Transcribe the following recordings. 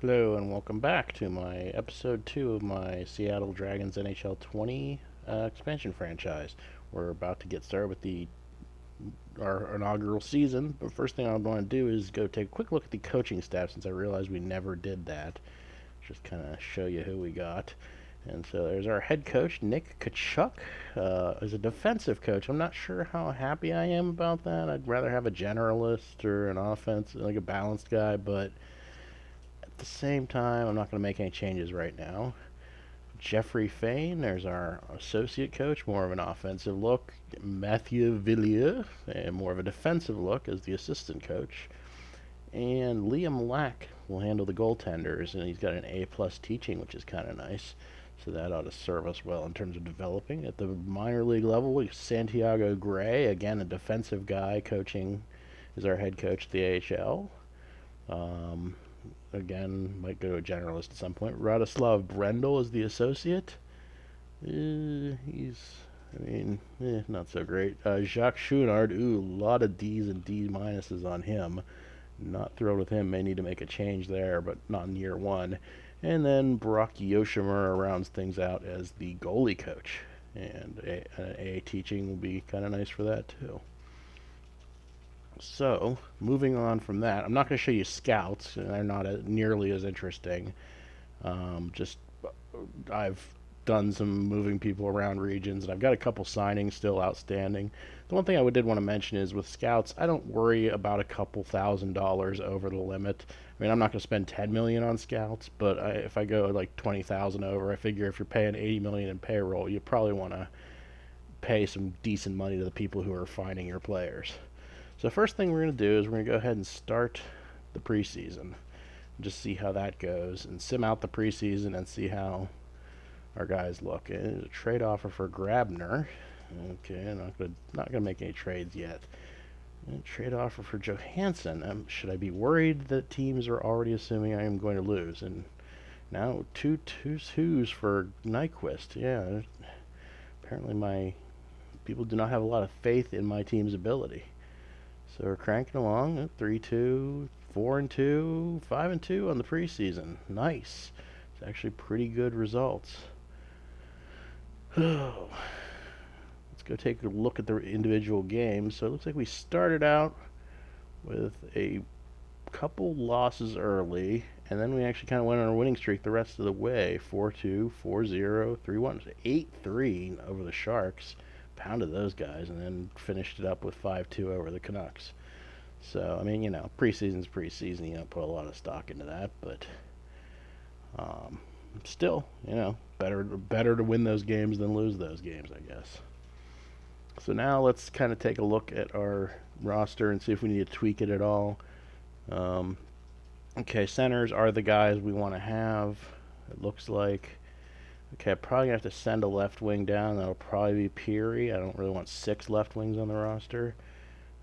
Hello and welcome back to my episode 2 of my Seattle Dragons NHL20 expansion franchise. We're about to get started with our inaugural season, but first thing I want to do is go take a quick look at the coaching staff since I realized we never did that. Just kind of show you who we got. And so there's our head coach, Nick Kachuk, as a defensive coach. I'm not sure how happy I am about that. I'd rather have a generalist or an offense, like a balanced guy, but at the same time, I'm not going to make any changes right now. Jeffrey Fain, there's our associate coach, more of an offensive look. Mathieu Villiers, and more of a defensive look as the assistant coach. And Liam Lack will handle the goaltenders, and he's got an A-plus teaching, which is kind of nice. So that ought to serve us well in terms of developing. At the minor league level, Santiago Gray, again a defensive guy, coaching is our head coach at the AHL. Again, might go to a generalist at some point. Radoslav Brendel is the associate. Not so great. Jacques Chouinard, a lot of D's and D minuses on him. Not thrilled with him. May need to make a change there, but not in year one. And then Brock Yoshimura rounds things out as the goalie coach. And A teaching will be kind of nice for that, too. So, moving on from that, I'm not going to show you scouts. They're not nearly as interesting. I've done some moving people around regions, and I've got a couple signings still outstanding. The one thing I did want to mention is with scouts, I don't worry about a couple $1,000s over the limit. I mean, I'm not going to spend $10 million on scouts, but if I go like $20,000 over, I figure if you're paying $80 million in payroll, you probably want to pay some decent money to the people who are finding your players. So first thing we're going to do is we're going to go ahead and start the preseason. Just see how that goes and sim out the preseason and see how our guys look. And there's a trade offer for Grabner. Okay, not gonna make any trades yet. And trade offer for Johansson. Should I be worried that teams are already assuming I am going to lose? And now two twos for Nyquist. Yeah, apparently my people do not have a lot of faith in my team's ability. So we're cranking along, 3-2, 4-2, 5-2 on the preseason. Nice. It's actually pretty good results. Let's go take a look at the individual games. So it looks like we started out with a couple losses early, and then we actually kind of went on a winning streak the rest of the way. 4-2, 4-0, 3-1, 8-3 over the Sharks. Pounded those guys, and then finished it up with 5-2 over the Canucks. So, I mean, preseason's preseason. You don't put a lot of stock into that, but still, better to win those games than lose those games, I guess. So now let's kind of take a look at our roster and see if we need to tweak it at all. Okay, centers are the guys we want to have, it looks like. Okay, I'm probably going to have to send a left wing down. That'll probably be Peary. I don't really want 6 left wings on the roster.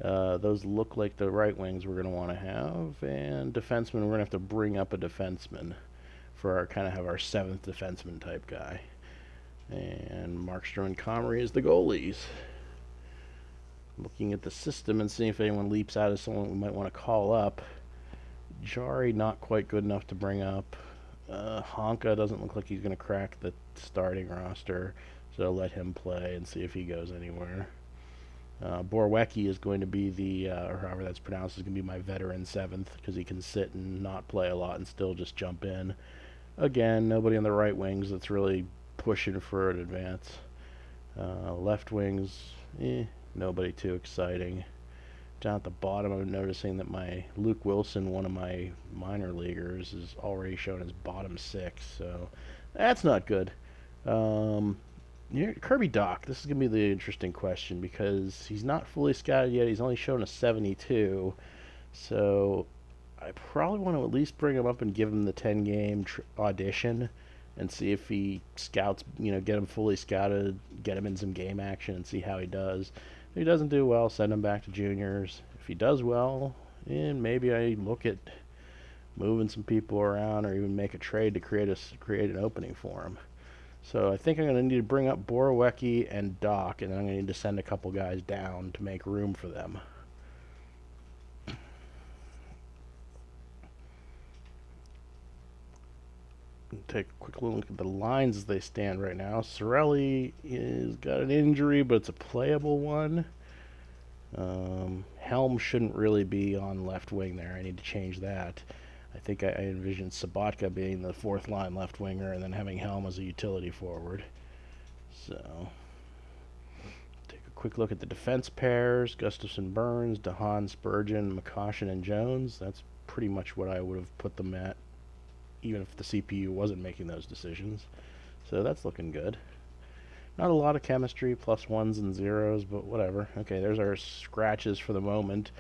Those look like the right wings we're going to want to have. And defenseman, we're going to have to bring up a defenseman for our kind of have our 7th defenseman type guy. And Markstrom and Comrie is the goalies. Looking at the system and seeing if anyone leaps out as someone we might want to call up. Jari, not quite good enough to bring up. Honka doesn't look like he's going to crack the starting roster, so I'll let him play and see if he goes anywhere. Borwecki is going to be or however that's pronounced, is going to be my veteran 7th because he can sit and not play a lot and still just jump in. Again, nobody on the right wings that's really pushing for an advance. Left wings, nobody too exciting. Down at the bottom, I'm noticing that my Luke Wilson, one of my minor leaguers, is already shown as bottom 6, so that's not good. Kirby Doc, this is going to be the interesting question because he's not fully scouted yet. He's only shown a 72, so I probably want to at least bring him up and give him the 10-game audition and see if he scouts, get him fully scouted, get him in some game action and see how he does. If he doesn't do well, send him back to juniors. If he does well, maybe I look at moving some people around or even make a trade to create an opening for him. So I think I'm going to need to bring up Borowecki and Doc, and then I'm going to need to send a couple guys down to make room for them. Take a quick look at the lines as they stand right now. Cirelli is got an injury, but it's a playable one. Helm shouldn't really be on left wing there. I need to change that. I think I envisioned Sabatka being the fourth line left winger and then having Helm as a utility forward. So, take a quick look at the defense pairs. Gustafson, Burns, DeHaan, Spurgeon, McCoshen, and Jones. That's pretty much what I would have put them at, even if the CPU wasn't making those decisions. So that's looking good. Not a lot of chemistry, plus ones and zeros, but whatever. Okay, there's our scratches for the moment.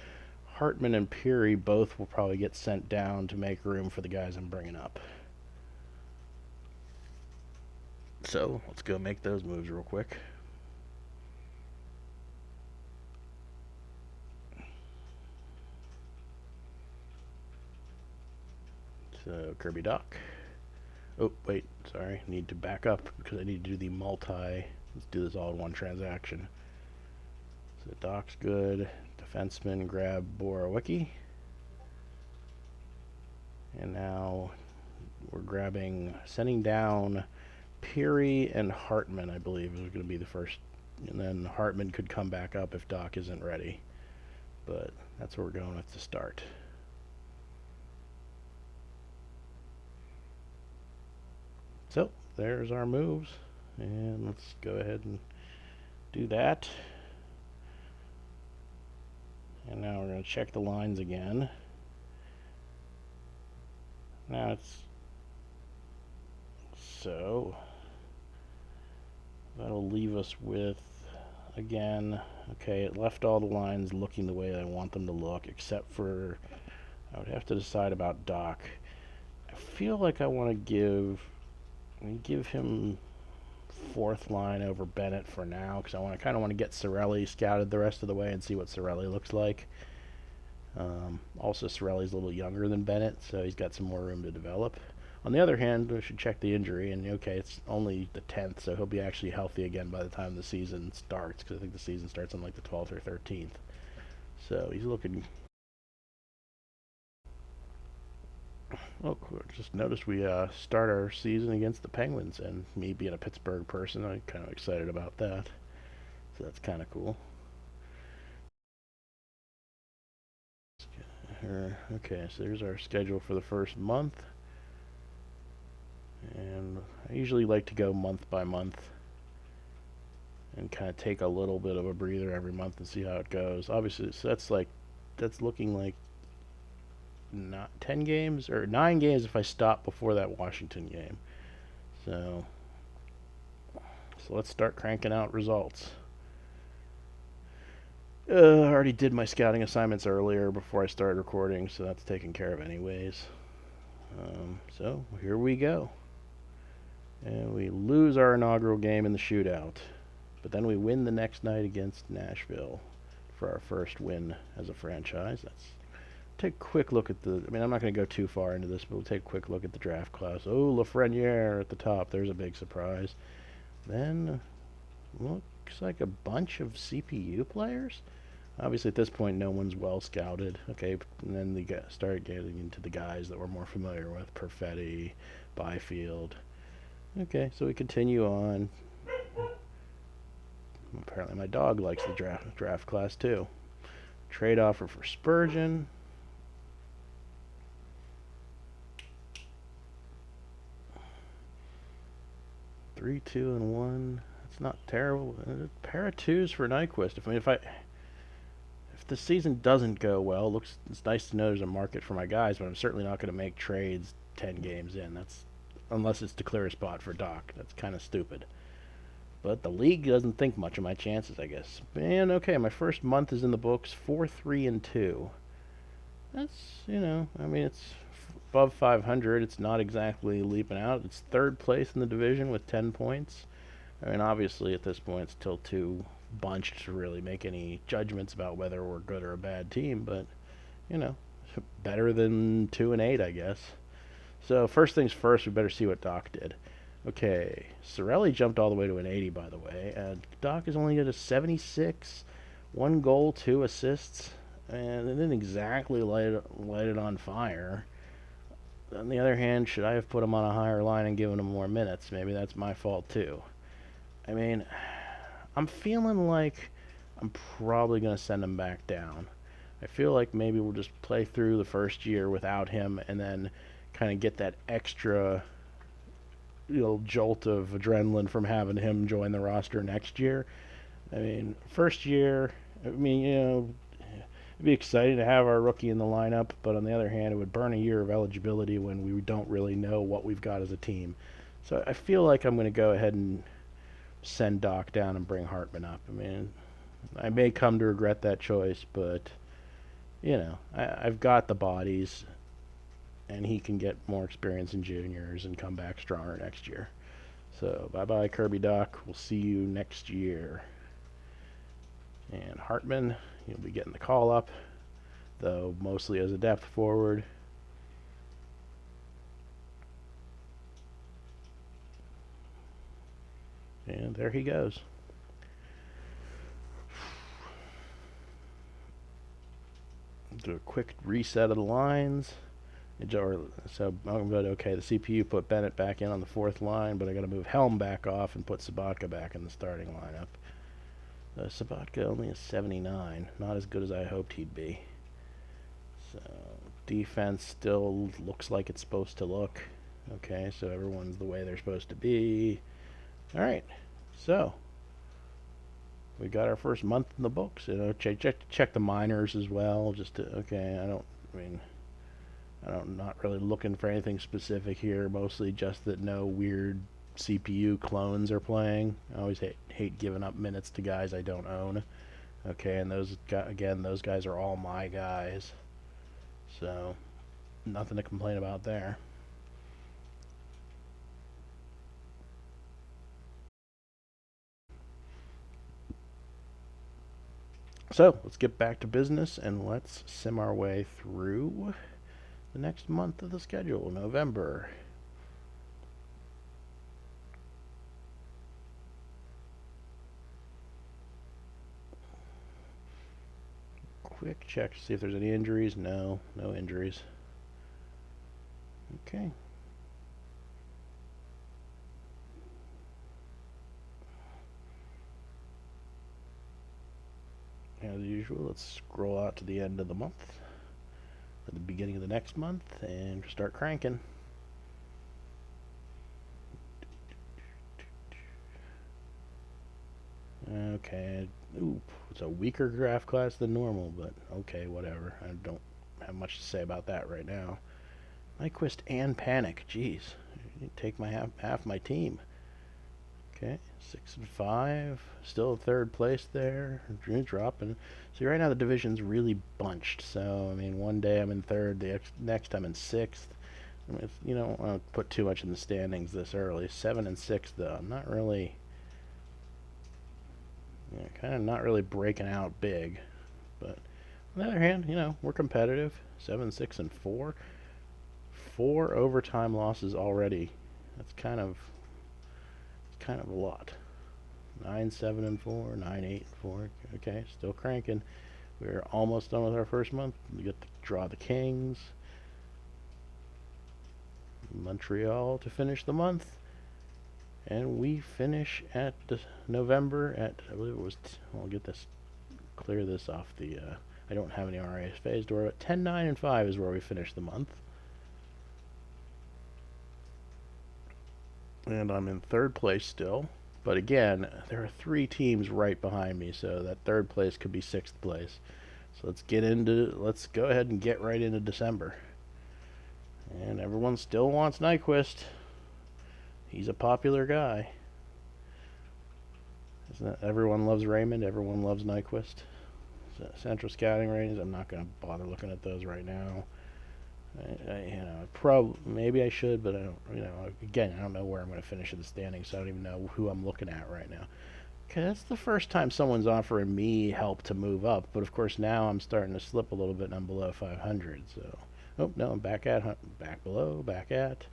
Hartman and Peary both will probably get sent down to make room for the guys I'm bringing up. So, let's go make those moves real quick. So, Kirby Doc. Oh, wait, sorry. Need to back up because I need to do the multi. Let's do this all in one transaction. So, Doc's good. Defenseman, grab Borowicki. And now we're sending down Peary and Hartman, I believe, is going to be the first. And then Hartman could come back up if Doc isn't ready. But that's what we're going with to start. So, there's our moves. And let's go ahead and do that. And now we're going to check the lines again. Now so that'll leave us with, again, okay, it left all the lines looking the way I want them to look, except for I would have to decide about Doc. I feel like I want to give him fourth line over Bennett for now, because I kind of want to get Cirelli scouted the rest of the way and see what Cirelli looks like. Also, Cirelli's a little younger than Bennett, so he's got some more room to develop. On the other hand, we should check the injury, and okay, it's only the 10th, so he'll be actually healthy again by the time the season starts, because I think the season starts on like the 12th or 13th. So he's looking. Oh, just noticed we start our season against the Penguins, and me being a Pittsburgh person, I'm kind of excited about that. So that's kind of cool. Okay, so there's our schedule for the first month. And I usually like to go month by month and kind of take a little bit of a breather every month and see how it goes. Obviously, so that's looking like not 10 games or 9 games if I stop before that Washington game. So let's start cranking out results. I already did my scouting assignments earlier before I started recording, so that's taken care of anyways. So here we go. And we lose our inaugural game in the shootout. But then we win the next night against Nashville for our first win as a franchise. Let's take a quick look at I'm not going to go too far into this, but we'll take a quick look at the draft class. Oh, Lafreniere at the top. There's a big surprise. Then looks like a bunch of CPU players. Obviously, at this point, no one's well scouted. Okay, and then they start getting into the guys that we're more familiar with. Perfetti, Byfield. Okay, so we continue on. Apparently my dog likes the draft class too. Trade offer for Spurgeon. Three, 2, and 1. That's not terrible. A pair of 2s for Nyquist. If the season doesn't go well, it's nice to know there's a market for my guys, but I'm certainly not going to make trades 10 games in. Unless it's to clear a spot for Doc. That's kind of stupid. But the league doesn't think much of my chances, I guess. And okay, my first month is in the books, 4-3-2. That's, it's above 500. It's not exactly leaping out. It's third place in the division with 10 points. Obviously at this point it's still too bunched to really make any judgments about whether we're good or a bad team, but, better than 2-8, I guess. So first things first, we better see what Doc did. Okay, Cirelli jumped all the way to an 80, by the way, and Doc is only at a 76, 1 goal, 2 assists, and it didn't exactly light it on fire. On the other hand, should I have put him on a higher line and given him more minutes? Maybe that's my fault too. I mean, I'm feeling like I'm probably going to send him back down. I feel like maybe we'll just play through the first year without him and then kind of get that extra jolt of adrenaline from having him join the roster next year. I mean, first year, I mean, it'd be exciting to have our rookie in the lineup, but on the other hand, it would burn a year of eligibility when we don't really know what we've got as a team. So I feel like I'm going to go ahead and send Doc down and bring Hartman up. I mean, I may come to regret that choice, but I've got the bodies, and he can get more experience in juniors and come back stronger next year. So bye-bye, Kirby Doc. We'll see you next year. And Hartman, he'll be getting the call up, though mostly as a depth forward. And there he goes. Do a quick reset of the lines. So I'm good. Okay, the CPU put Bennett back in on the fourth line, but I got to move Helm back off and put Sabatka back in the starting lineup. Sabatka only a 79, not as good as I hoped he'd be. So defense still looks like it's supposed to look. Okay, so everyone's the way they're supposed to be. All right, so we got our first month in the books. Check the minors as well. I'm not really looking for anything specific here. Mostly just that no weird CPU clones are playing. I always hate giving up minutes to guys I don't own. Okay, and those guys are all my guys. So nothing to complain about there. So let's get back to business and let's sim our way through the next month of the schedule, November. Quick check to see if there's any injuries. No injuries. Okay. As usual, let's scroll out to the end of the month, at the beginning of the next month, and start cranking. Okay, it's a weaker draft class than normal, but okay, whatever. I don't have much to say about that right now. Nyquist and Panic, jeez, you take my half my team. Okay, 6-5, still third place there. Dropping. See, right now the division's really bunched. So I mean, one day I'm in third, the next I'm in sixth. I mean, I don't want to put too much in the standings this early. 7 and 6 though. I'm not really, kind of not really breaking out big. But on the other hand, we're competitive. 7, 6, and 4. 4 overtime losses already. That's kind of a lot. 9, 7, and 4, 9, 8, and 4. Okay, still cranking. We're almost done with our first month. We get to draw the Kings. Montreal to finish the month. And we finish at November at, I believe it was, I'll get this, clear this off the, I don't have any RAFAs to worry about. 10, 9, and 5 is where we finish the month. And I'm in third place still. But again, there are 3 teams right behind me, so that third place could be 6th place. So let's go ahead and get right into December. And everyone still wants Nyquist. He's a popular guy. Isn't it? Everyone loves Raymond, everyone loves Nyquist. Central scouting ratings, I'm not going to bother looking at those right now. Maybe I should, but I don't. Again, I don't know where I'm going to finish in the standings, so I don't even know who I'm looking at right now. Okay, that's the first time someone's offering me help to move up, but of course now I'm starting to slip a little bit, and I'm below 500. So, oh no, I'm back below, back at.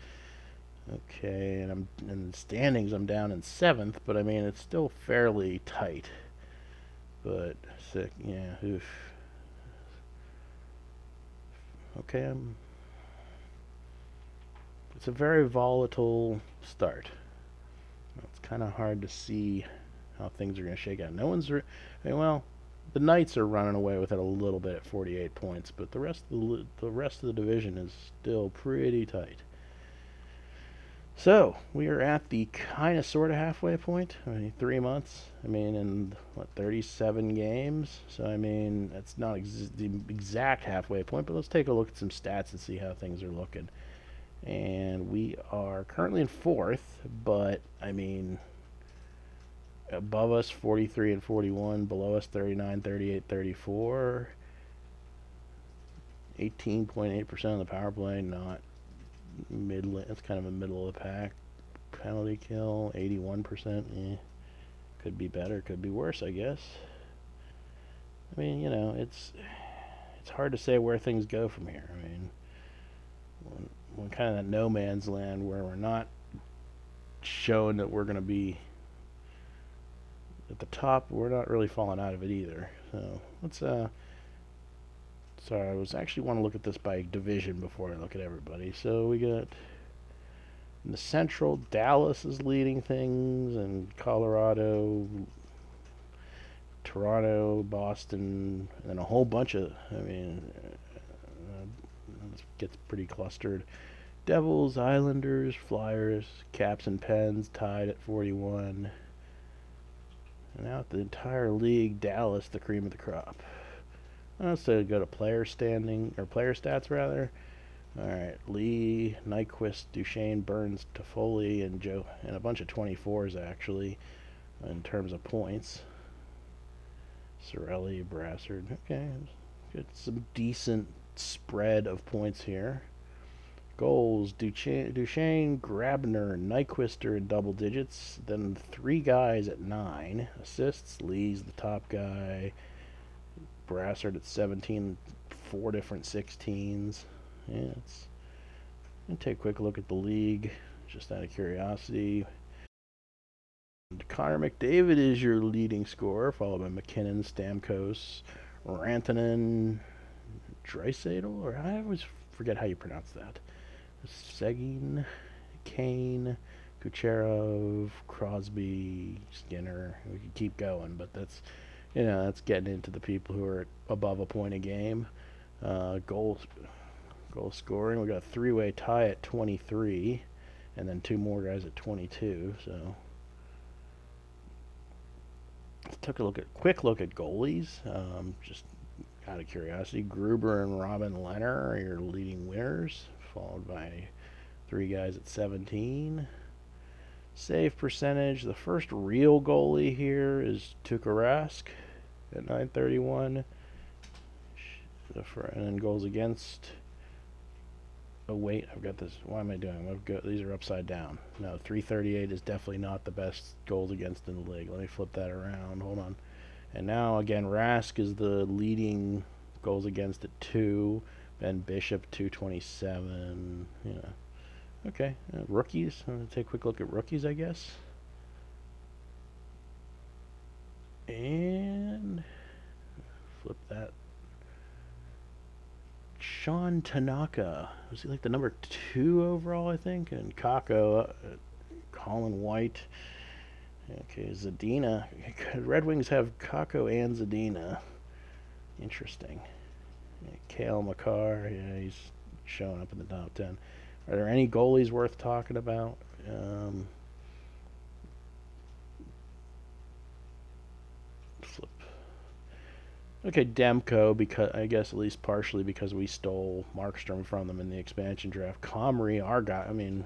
Okay, and I'm in the standings. I'm down in 7th, but I mean it's still fairly tight. But yeah, oof. Okay, it's a very volatile start. It's kind of hard to see how things are going to shake out. No one's, well, the Knights are running away with it a little bit at 48 points, but the rest of the division is still pretty tight. So we are at the kind of sort of halfway point. I mean, 3 months. I mean, in what 37 games. So I mean, that's not the exact halfway point, but let's take a look at some stats and see how things are looking. And we are currently in fourth, but I mean, above us 43 and 41, below us 39, 38, 34. 18.8% of the power play, not mid. It's kind of a middle of the pack. Penalty kill 81%. Could be better, could be worse, I guess. I mean, you know, it's hard to say where things go from here. I mean, we're kind of that no man's land where we're not showing that we're going to be at the top. We're not really falling out of it either. So let's sorry, I was actually want to look at this by division before I look at everybody. So we got in the Central, Dallas is leading things, and Colorado, Toronto, Boston, and then a whole bunch of, I mean, it gets pretty clustered. Devils, Islanders, Flyers, Caps and Pens tied at 41. And out the entire league, Dallas, the cream of the crop. So go to player stats rather. All right, Lee, Nyquist, Duchesne, Burns, Toffoli, and Joe, and a bunch of 24s actually, in terms of points. Cirelli, Brassard. Okay, get some decent spread of points here. Goals: Duchesne, Grabner, Nyquist are in double digits. Then 3 guys at 9. Assists: Lee's the top guy. Brassard at 17, 4 different 16s. Yeah, let's take a quick look at the league, just out of curiosity. And Connor McDavid is your leading scorer, followed by McKinnon, Stamkos, Rantanen, Draisaitl, or I always forget how you pronounce that. Seguin, Kane, Kucherov, Crosby, Skinner. We could keep going, but that's getting into the people who are above a point a game. Goal scoring, we got a 3-way tie at 23, and then 2 more guys at 22. So let's take a quick look at goalies. Just out of curiosity, Gruber and Robin Lehner are your leading winners, followed by 3 guys at 17. Save percentage, the first real goalie here is Tuukka Rask at 931. And then goals against. Oh wait, I've got this. Why am I doing? These are upside down. No, 338 is definitely not the best goals against in the league. Let me flip that around. Hold on. And now again, Rask is the leading goals against at 2. Ben Bishop 227. Yeah. Okay, rookies. I'm going to take a quick look at rookies, I guess. And flip that. Sean Tanaka. Was he like the number 2 overall, I think? And Kako, Colin White. Okay, Zadina. Red Wings have Kako and Zadina. Interesting. Cale Makar. Yeah, he's showing up in the top 10. Are there any goalies worth talking about? Flip. Okay, Demko, because I guess at least partially because we stole Markstrom from them in the expansion draft. Comrie, our guy, I mean,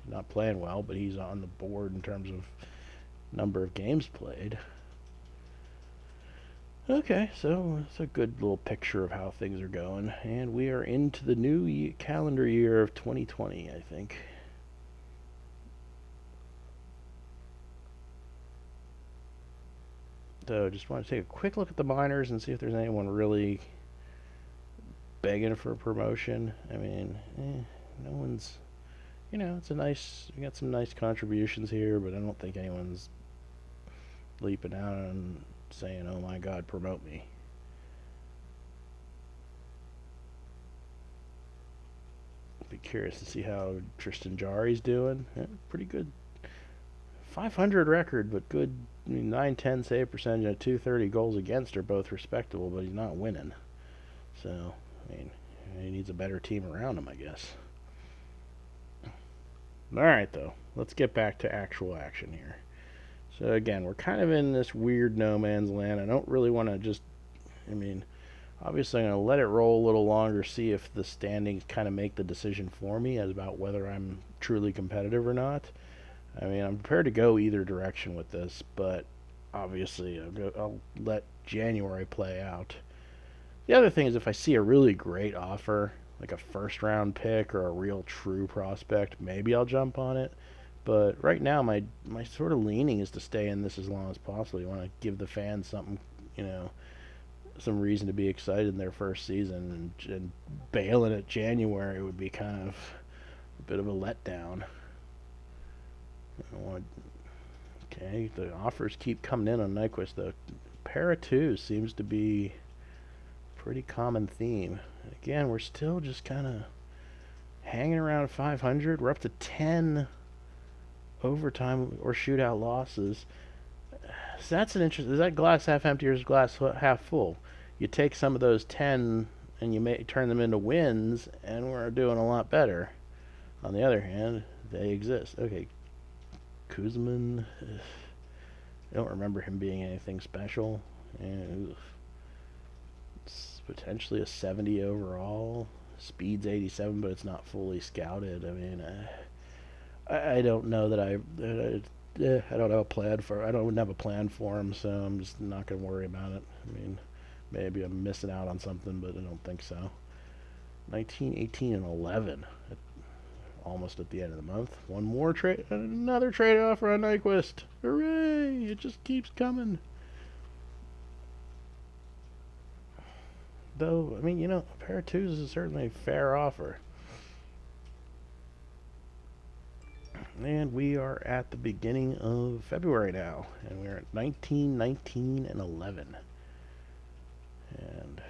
not playing well, but he's on the board in terms of number of games played. Okay, so it's a good little picture of how things are going, and we are into the new calendar year of 2020, I think. So just want to take a quick look at the minors and see if there's anyone really begging for a promotion. I mean, no one's, it's we got some nice contributions here, but I don't think anyone's leaping out and saying, oh my God, promote me. be curious to see how Tristan Jarry's doing. Yeah, pretty good. 500 record, but good. I mean, 910 save percentage and 230 goals against are both respectable, but he's not winning. So, I mean, he needs a better team around him, I guess. Alright, though. Let's get back to actual action here. So, again, we're kind of in this weird no man's land. I don't really want to just. I mean, obviously, I'm going to let it roll a little longer, see if the standings kind of make the decision for me as about whether I'm truly competitive or not. I mean, I'm prepared to go either direction with this, but obviously, I'll let January play out. The other thing is if I see a really great offer, like a first round pick or a real true prospect, maybe I'll jump on it. But right now, my sort of leaning is to stay in this as long as possible. You want to give the fans something, some reason to be excited in their first season, and bailing at January would be kind of a bit of a letdown. Okay, the offers keep coming in on Nyquist. The pair of twos seems to be a pretty common theme. And again, we're still just kind of hanging around 500. We're up to 10 overtime or shootout losses. So that's an interesting. Is that glass half empty or is glass half full? You take some of those 10 and you turn them into wins, and we're doing a lot better. On the other hand, they exist. Okay, Kuzman, I don't remember him being anything special. And it's potentially a 70 overall. Speed's 87, but it's not fully scouted. I mean, I don't know that I don't have a plan for. I don't have a plan for him, so I'm just not going to worry about it. I mean, maybe I'm missing out on something, but I don't think so. 19, 18, and 11. Almost at the end of the month. One more trade, another trade offer on Nyquist. Hooray! It just keeps coming. Though, I mean, a pair of twos is certainly a fair offer. And we are at the beginning of February now, and we're at 19, 19, and 11. And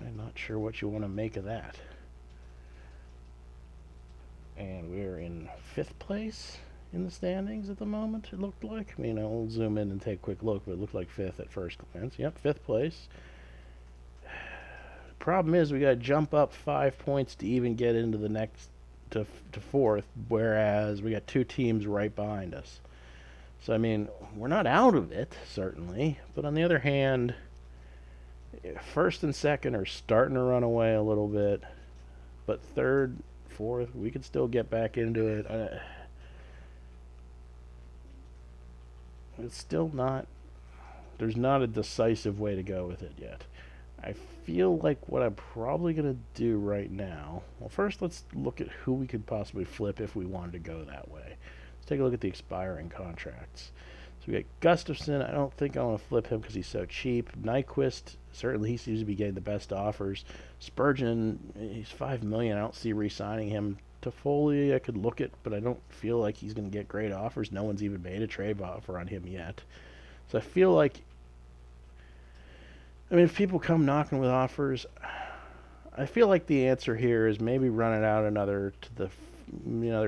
I'm not sure what you want to make of that. And we're in 5th place in the standings at the moment, it looked like. I mean, I'll zoom in and take a quick look, but it looked like 5th at first glance. Yep, 5th place. Problem is, we got to jump up 5 points to even get into the next, to 4th, whereas we got 2 teams right behind us. So, I mean, we're not out of it, certainly. But on the other hand, 1st and 2nd are starting to run away a little bit. But 3rd, 4th, we could still get back into it. It's still not. There's not a decisive way to go with it yet. I feel like what I'm probably going to do right now. Well, first let's look at who we could possibly flip if we wanted to go that way. Let's take a look at the expiring contracts. So we got Gustafson. I don't think I want to flip him because he's so cheap. Nyquist, certainly he seems to be getting the best offers. Spurgeon, he's $5 million. I don't see re-signing him. Toffoli, I could look at, but I don't feel like he's going to get great offers. No one's even made a trade offer on him yet. So I feel like, I mean, if people come knocking with offers, I feel like the answer here is maybe run it out another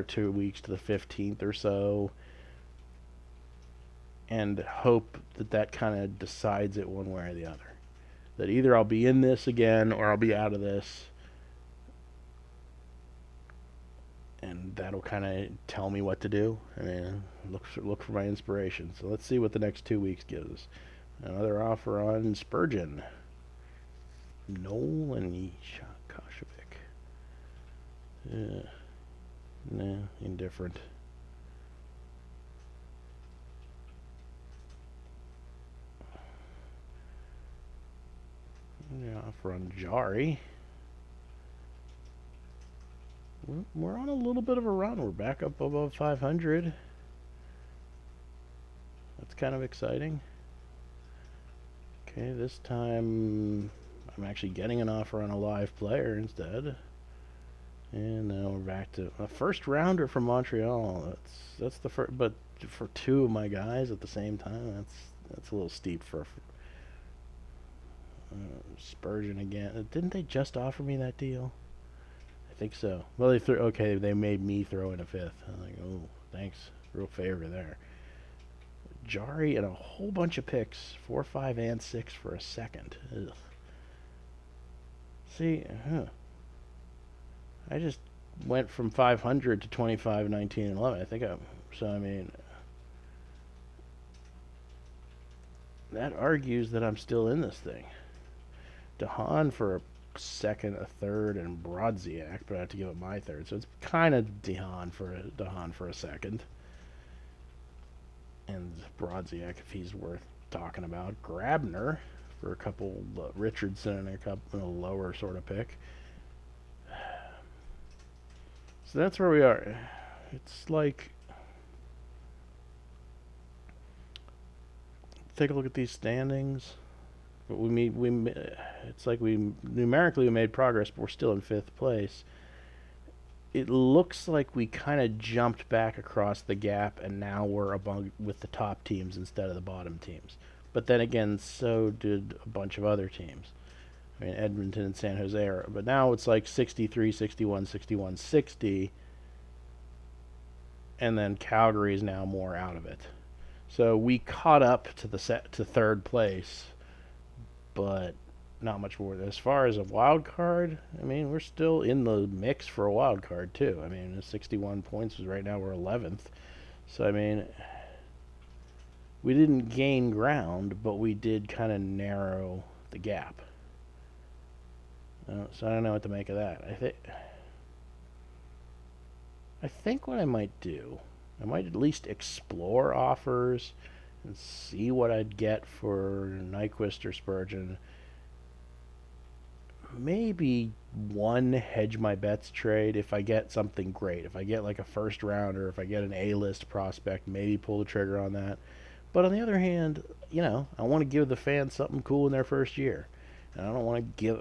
2 weeks to the 15th or so, and hope that kind of decides it one way or the other. That either I'll be in this again or I'll be out of this, and that'll kind of tell me what to do. I mean, look for my inspiration. So let's see what the next 2 weeks gives us. Another offer on Spurgeon. Nolan Koshevic. Nah, indifferent. Offer on Jari. We're on a little bit of a run. We're back up above 500. That's kind of exciting. Okay, this time I'm actually getting an offer on a live player instead. And now we're back to a first rounder from Montreal. That's the first, but for 2 of my guys at the same time, that's a little steep for Spurgeon again. Didn't they just offer me that deal? I think so. Well, they made me throw in a fifth. I'm like, oh, thanks. Real favor there. Jari and a whole bunch of picks, 4, 5, and 6 for a second. Ugh. See, I just went from 500 to 25, 19, and 11. I mean, that argues that I'm still in this thing. DeHaan for a second, a third, and Brodziak, but I have to give up my third. So it's kind of DeHaan for a second. And Brodziak, if he's worth talking about. Grabner for a couple, Richardson and a lower sort of pick. So that's where we are. It's like, take a look at these standings. But it's like numerically we made progress, but we're still in 5th place. It looks like we kind of jumped back across the gap, and now we're with the top teams instead of the bottom teams. But then again, so did a bunch of other teams. I mean, Edmonton and San Jose are, but now it's like 63, 61, 61, 60, and then Calgary is now more out of it. So we caught up to to 3rd place, but not much more. As far as a wild card, I mean, we're still in the mix for a wild card too. I mean, 61 points is right now we're 11th. So I mean, we didn't gain ground, but we did kind of narrow the gap. So I don't know what to make of that. I think what I might do, I might at least explore offers and see what I'd get for Nyquist or Spurgeon. Maybe one hedge my bets trade if I get something great. If I get like a first rounder, if I get an A-list prospect, maybe pull the trigger on that. But on the other hand, I want to give the fans something cool in their first year. And I don't want to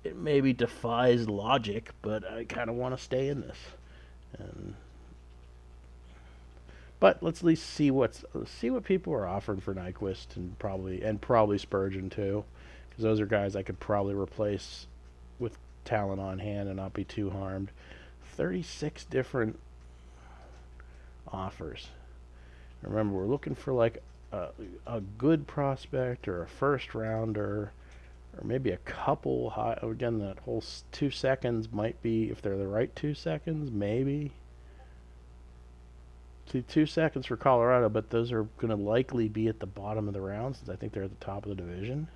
it maybe defies logic, but I kind of want to stay in this. But let's at least see what people are offering for Nyquist and probably Spurgeon too, because those are guys I could probably replace with talent on hand and not be too harmed. 36 different offers. Remember, we're looking for like a good prospect or a first rounder, or maybe a couple high. Again, that whole 2 seconds might be, if they're the right 2 seconds, maybe. See, 2 seconds for Colorado, but those are going to likely be at the bottom of the round since I think they're at the top of the division.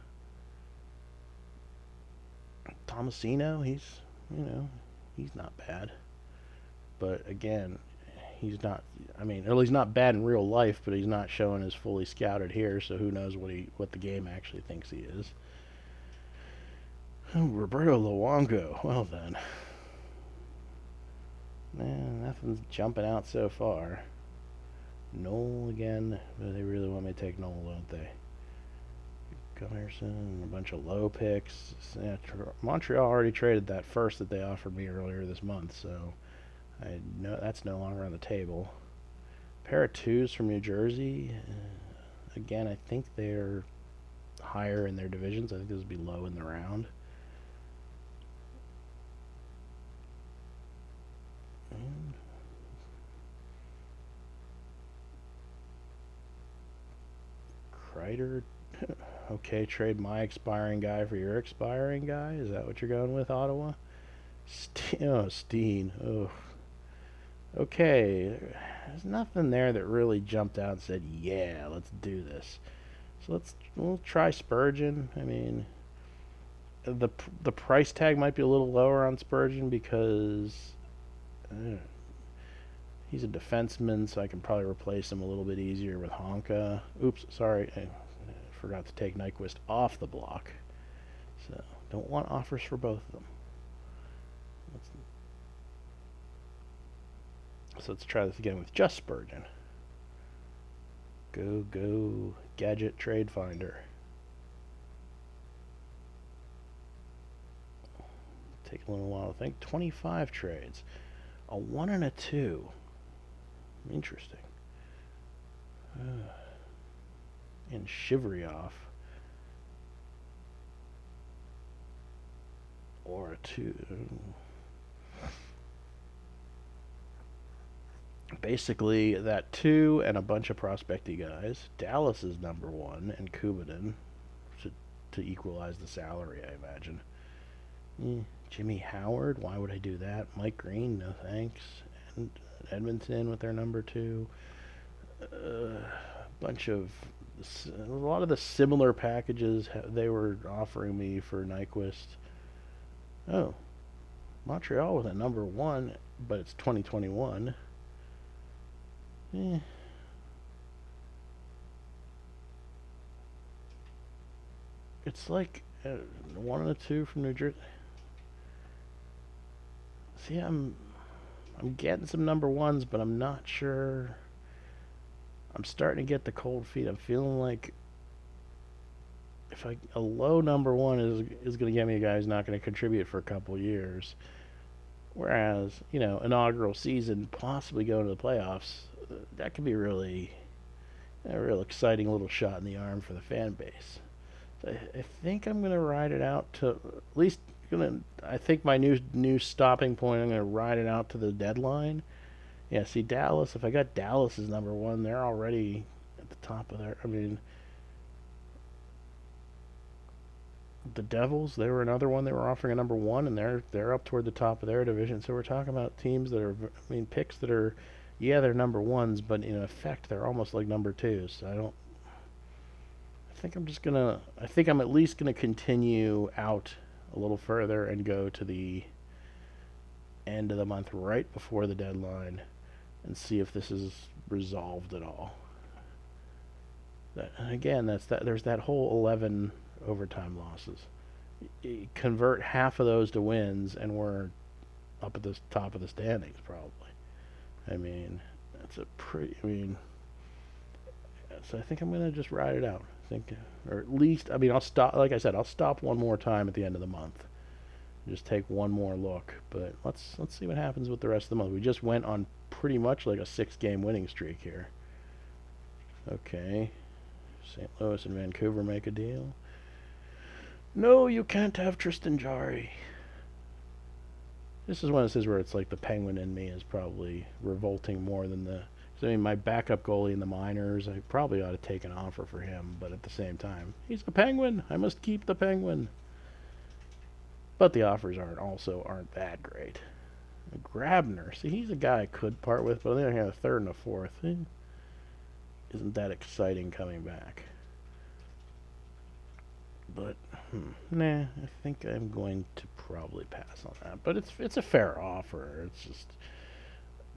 Tomasino, he's not bad. But again, he's not, he's not bad in real life, but he's not showing as fully scouted here, so who knows what the game actually thinks he is. Oh, Roberto Luongo. Well then. Man, nothing's jumping out so far. Noel again. But they really want me to take Noel, don't they? Gunnarsson, a bunch of low picks. Yeah, Montreal already traded that first that they offered me earlier this month, so I know that's no longer on the table. Pair of 2s from New Jersey. Again, I think they're higher in their divisions. I think this would be low in the round. Kreider. Okay, trade my expiring guy for your expiring guy. Is that what you're going with, Ottawa? Steen. Oh. Okay, there's nothing there that really jumped out and said, yeah, let's do this. So we'll try Spurgeon. I mean, the price tag might be a little lower on Spurgeon because he's a defenseman, so I can probably replace him a little bit easier with Honka. Oops, sorry, I forgot to take Nyquist off the block. So don't want offers for both of them. So let's try this again with just Spurgeon. Go, Gadget Trade Finder. Take a little while to think. 25 trades. A 1 and a 2. Interesting. And Shivrioff. or a 2. Basically, that 2 and a bunch of prospecty guys. Dallas is number 1, and Kubanin to equalize the salary, I imagine. Jimmy Howard, why would I do that? Mike Green, no thanks. And Edmonton with their number 2. A lot of the similar packages they were offering me for Nyquist. Oh, Montreal with a number 1, but it's 2021. It's like 1 and a 2 from New Jersey. See, I'm getting some number 1s, but I'm not sure. I'm starting to get the cold feet. I'm feeling like if a low number 1 is going to get me a guy who's not going to contribute for a couple years, whereas inaugural season, possibly going to the playoffs, that could be really a real exciting little shot in the arm for the fan base. So I think I'm going to ride it out to at least. I think my new stopping point. I'm going to ride it out to the deadline. Yeah, see Dallas. If I got Dallas as number 1, they're already at the top of their. I mean, the Devils. They were another one. They were offering a number 1, and they're up toward the top of their division. So we're talking about teams that are. I mean, picks that are. Yeah, they're number 1s, but in effect, they're almost like number 2s. So I think I'm at least gonna continue out a little further and go to the end of the month right before the deadline and see if this is resolved at all. There's that whole 11 overtime losses. You convert half of those to wins, and we're up at the top of the standings probably. I mean, so I think I'm gonna just ride it out. Or at least, I'll stop. Like I said, I'll stop one more time at the end of the month. Just take one more look. But let's see what happens with the rest of the month. We just went on pretty much like a 6-game winning streak here. Okay, St. Louis and Vancouver make a deal. No, you can't have Tristan Jarry. This is one of those where it's like the Penguin in me is probably revolting more than the. My backup goalie in the minors, I probably ought to take an offer for him, but at the same time, he's a Penguin. I must keep the Penguin. But the offers aren't that great. Grabner, see, he's a guy I could part with, but then I have a 3rd and a 4th. Isn't that exciting coming back? But nah, I think I'm going to probably pass on that. But it's a fair offer. It's just.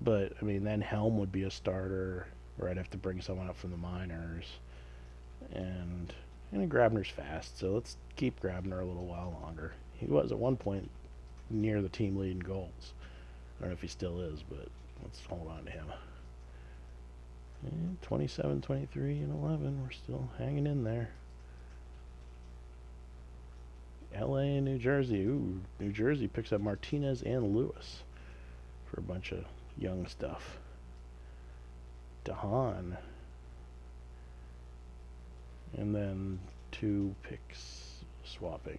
But, then Helm would be a starter, or I'd have to bring someone up from the minors. And Grabner's fast, so let's keep Grabner a little while longer. He was at one point near the team lead in goals. I don't know if he still is, but let's hold on to him. And 27, 23, and 11, we're still hanging in there. LA and New Jersey. Ooh, New Jersey picks up Martinez and Lewis for a bunch of young stuff. DeHaan. And then 2 picks swapping.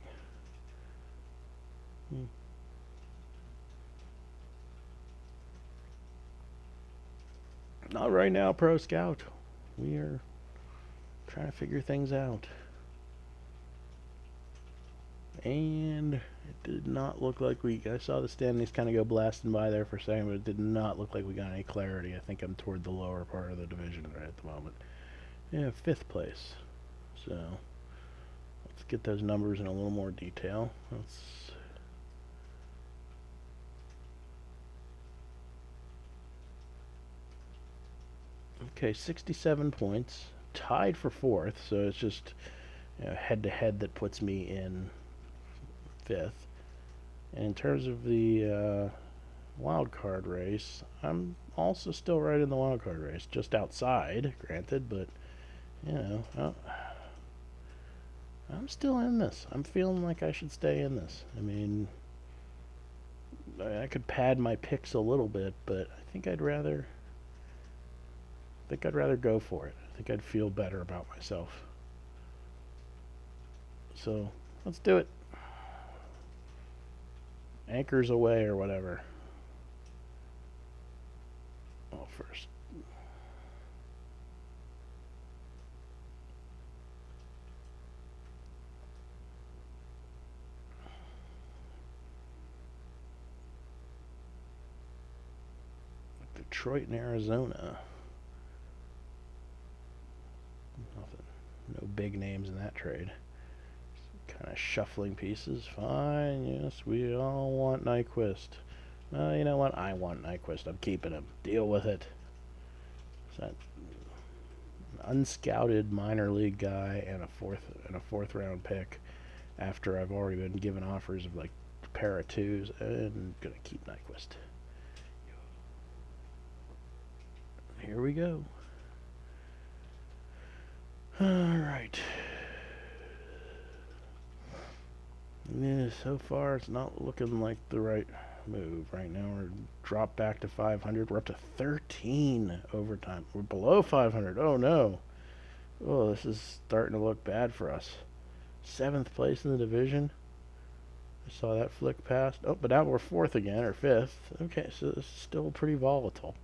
Not right now, Pro Scout. We are trying to figure things out. And it did not look like I saw the standings kind of go blasting by there for a second, but it did not look like we got any clarity. I think I'm toward the lower part of the division right at the moment. Yeah, 5th place. So, let's get those numbers in a little more detail. Okay, 67 points. Tied for 4th, so it's just head-to-head that puts me in 5th. And in terms of the wild card race, I'm also still right in the wild card race, just outside, granted, but I'm still in this. I'm feeling like I should stay in this. I could pad my picks a little bit, but I think I'd rather go for it. I think I'd feel better about myself. So let's do it. anchors away or whatever. Well, first. Detroit and Arizona. Nothing. No big names in that trade. Kind of shuffling pieces. Fine. Yes, we all want Nyquist. You know what? I want Nyquist. I'm keeping him. Deal with it. So that unscouted minor league guy and a fourth round pick after I've already been given offers of like a pair of twos, and I'm gonna keep Nyquist. Here we go. All right. Yeah, so far it's not looking like the right move. Right now we're dropped back to 500. We're up to 13 overtime. We're below 500. Oh no. Oh, this is starting to look bad for us. 7th place in the division. I saw that flick past. Oh, but now we're 4th again, or 5th. Okay, so this is still pretty volatile.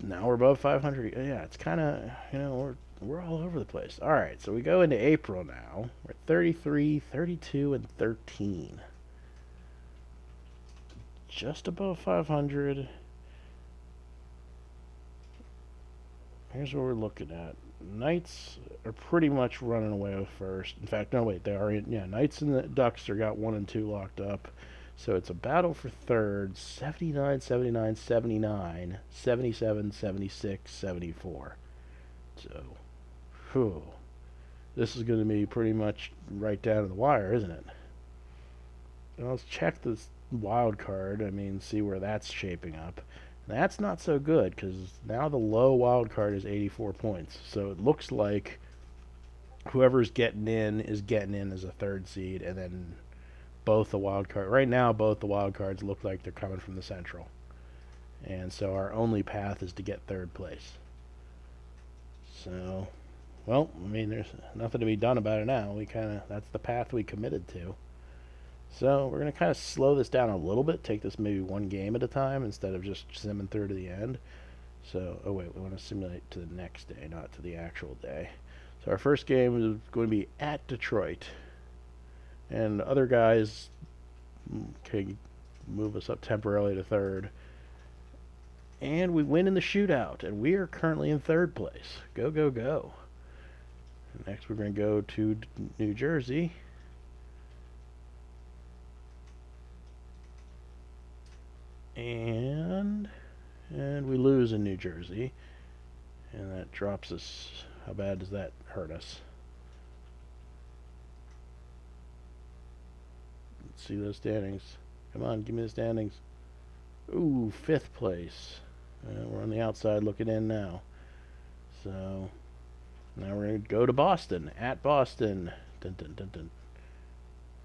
Now we're above 500. Yeah, it's kind of, we're all over the place. All right, so we go into April now. We're 33, 32, and 13. Just above 500. Here's what we're looking at. Knights are pretty much running away with first. In fact, no, wait, they are in. Yeah, Knights and the Ducks are got 1 and 2 locked up. So it's a battle for third. 79, 79, 79, 77, 76, 74. So, whew. This is going to be pretty much right down to the wire, isn't it? Now let's check this wild card. I mean, see where that's shaping up. That's not so good because now the low wild card is 84 points. So it looks like whoever's getting in is getting in as a 3rd seed, and then both the wild card. Right now, both the wild cards look like they're coming from the Central, and so our only path is to get 3rd place. So, well, I mean, there's nothing to be done about it now. That's the path we committed to. So we're going to kind of slow this down a little bit, take this maybe one game at a time instead of just simming through to the end. So, oh wait, we want to simulate to the next day, not to the actual day. So our first game is going to be at Detroit. And other guys can move us up temporarily to 3rd. And we win in the shootout, and we are currently in 3rd place. Go, go, go. Next we're going to go to New Jersey. And we lose in New Jersey, and that drops us. How bad does that hurt us? Let's see those standings. Come on, give me the standings. Ooh, 5th place. We're on the outside looking in now. So now we're going to go to Boston, at Boston. Dun, dun, dun, dun.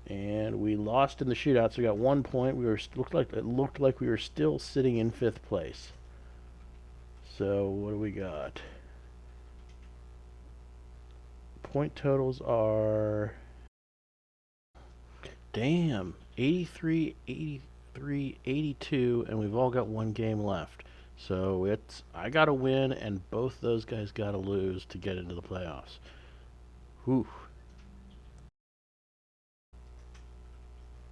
And we lost in the shootout, so we got 1 point. It looked like we were still sitting in 5th place. So what do we got? Point totals are, damn, 83, 83, 82, and we've all got 1 game left. So I got to win, and both those guys got to lose to get into the playoffs. Whew.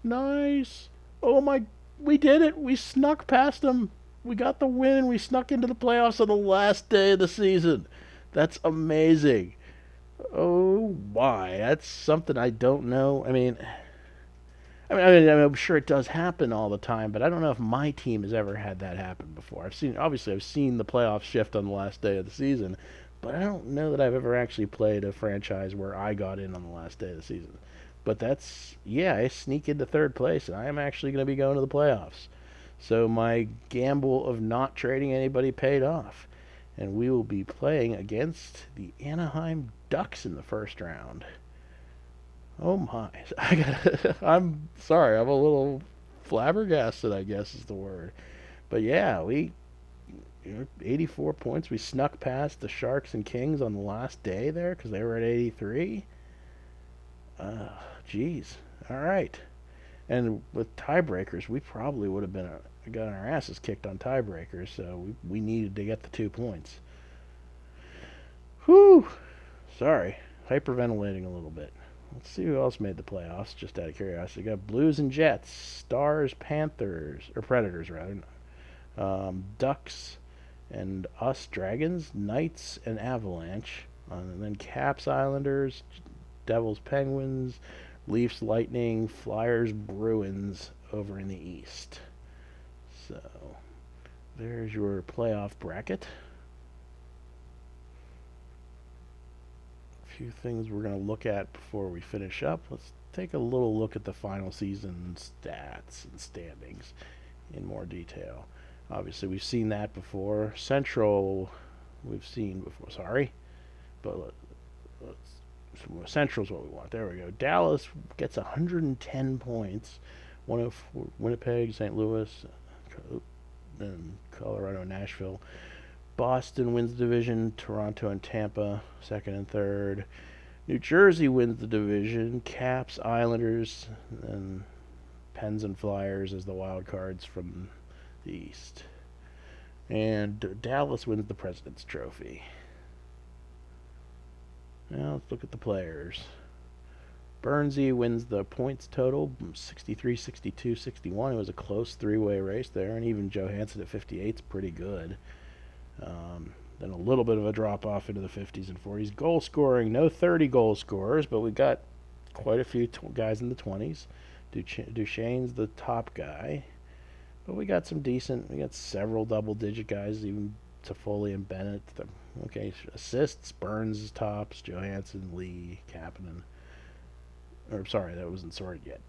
Nice. Oh my, we did it. We snuck past them. We got the win and we snuck into the playoffs on the last day of the season. That's amazing. Oh my, that's something I don't know. I mean, I'm sure it does happen all the time, but I don't know if my team has ever had that happen before. I've seen the playoffs shift on the last day of the season, but I don't know that I've ever actually played a franchise where I got in on the last day of the season. But I sneak into 3rd place, and I am actually going to be going to the playoffs. So my gamble of not trading anybody paid off. And we will be playing against the Anaheim Ducks in the 1st round. Oh my. I'm sorry, I'm a little flabbergasted, I guess is the word. But yeah, 84 points. We snuck past the Sharks and Kings on the last day there because they were at 83. Geez. All right. And with tiebreakers, we probably would have been gotten our asses kicked on tiebreakers, so we needed to get the 2 points. Whew! Sorry, hyperventilating a little bit. Let's see who else made the playoffs, just out of curiosity. We got Blues and Jets, Stars, Panthers, or Predators, rather. Ducks and us, Dragons, Knights, and Avalanche. And then Caps, Islanders, Devils, Penguins, Leafs, Lightning, Flyers, Bruins over in the East. So, there's your playoff bracket. A few things we're going to look at before we finish up. Let's take a little look at the final season stats and standings in more detail. Obviously, we've seen that before. Central, we've seen before, sorry. But Central's what we want. There we go. Dallas gets 110 points. 104 Winnipeg, St. Louis, then Colorado, Nashville. Boston wins the division. Toronto and Tampa, second and third. New Jersey wins the division. Caps, Islanders, and Pens and Flyers as the wild cards from the East. And Dallas wins the President's Trophy. Now let's look at the players. Bernsey wins the points total, 63, 62, 61. It was a close three-way race there, and even Johansson at 58 is pretty good. Then a little bit of a drop-off into the 50s and 40s. Goal scoring, no 30 goal scorers, but we got quite a few guys in the 20s. Duchesne's the top guy. But we got several double-digit guys, even Toffoli and Bennett. Okay, assists, Burns is tops, Johansson, Lee, Kapanen. Or, sorry, that wasn't sorted yet.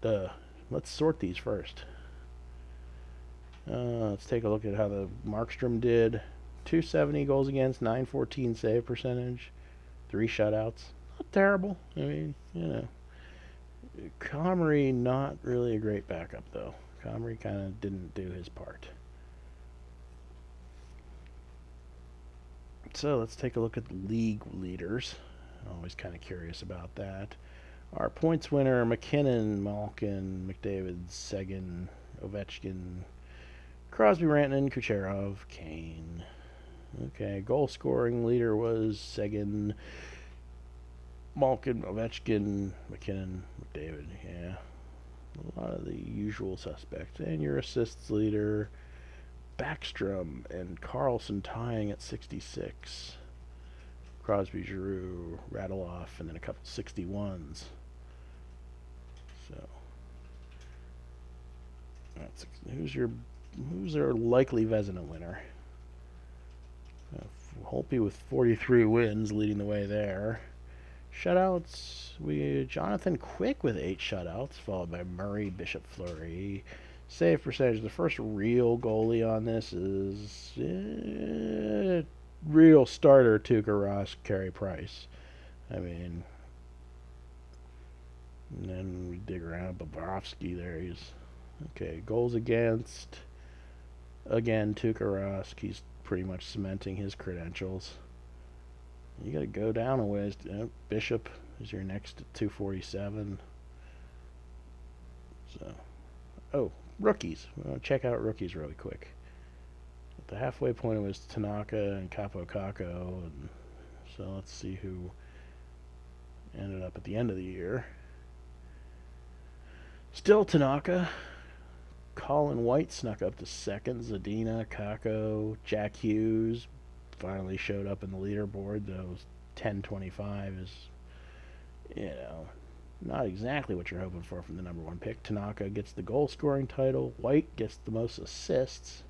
Let's sort these first. Let's take a look at how the Markstrom did. 270 goals against, 914 save percentage, 3 shutouts. Not terrible. I mean, Comrie, not really a great backup, though. Comrie kind of didn't do his part. So let's take a look at the league leaders. I'm always kind of curious about that. Our points winner, McKinnon, Malkin, McDavid, Seguin, Ovechkin, Crosby, Rantanen, Kucherov, Kane. Okay, goal scoring leader was Seguin, Malkin, Ovechkin, McKinnon, McDavid. Yeah, a lot of the usual suspects. And your assists leader, Backstrom and Carlson tying at 66. Crosby, Giroux, Radulov, and then a couple 61s. So who's our likely Vezina winner? Holtby with 43 wins, leading the way there. Shutouts, Jonathan Quick with 8 shutouts, followed by Murray, Bishop, Fleury. Save percentage, the first real goalie on this is real starter Tuukka Rask, Carey Price. I mean, and then we dig around Bobrovsky there. Okay, goals against, again, Tuukka Rask. He's pretty much cementing his credentials. You got to go down a ways. Bishop is your next at 247. So, rookies. We'll check out rookies really quick. At the halfway point, it was Tanaka and Capo Caco, and so let's see who ended up at the end of the year. Still Tanaka. Colin White snuck up to second. Zadina, Kako, Jack Hughes finally showed up in the leaderboard. Those 10-25 is, not exactly what you're hoping for from the number 1 pick. Tanaka gets the goal scoring title. White gets the most assists.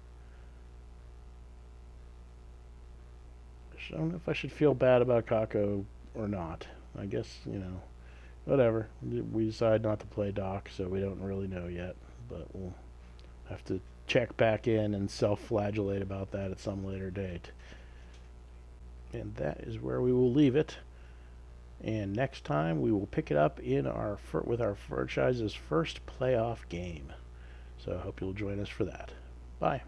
I don't know if I should feel bad about Kako or not. I guess, whatever. We decide not to play Doc, so we don't really know yet. But we'll have to check back in and self-flagellate about that at some later date. And that is where we will leave it. And next time we will pick it up with our franchise's first playoff game. So I hope you'll join us for that. Bye.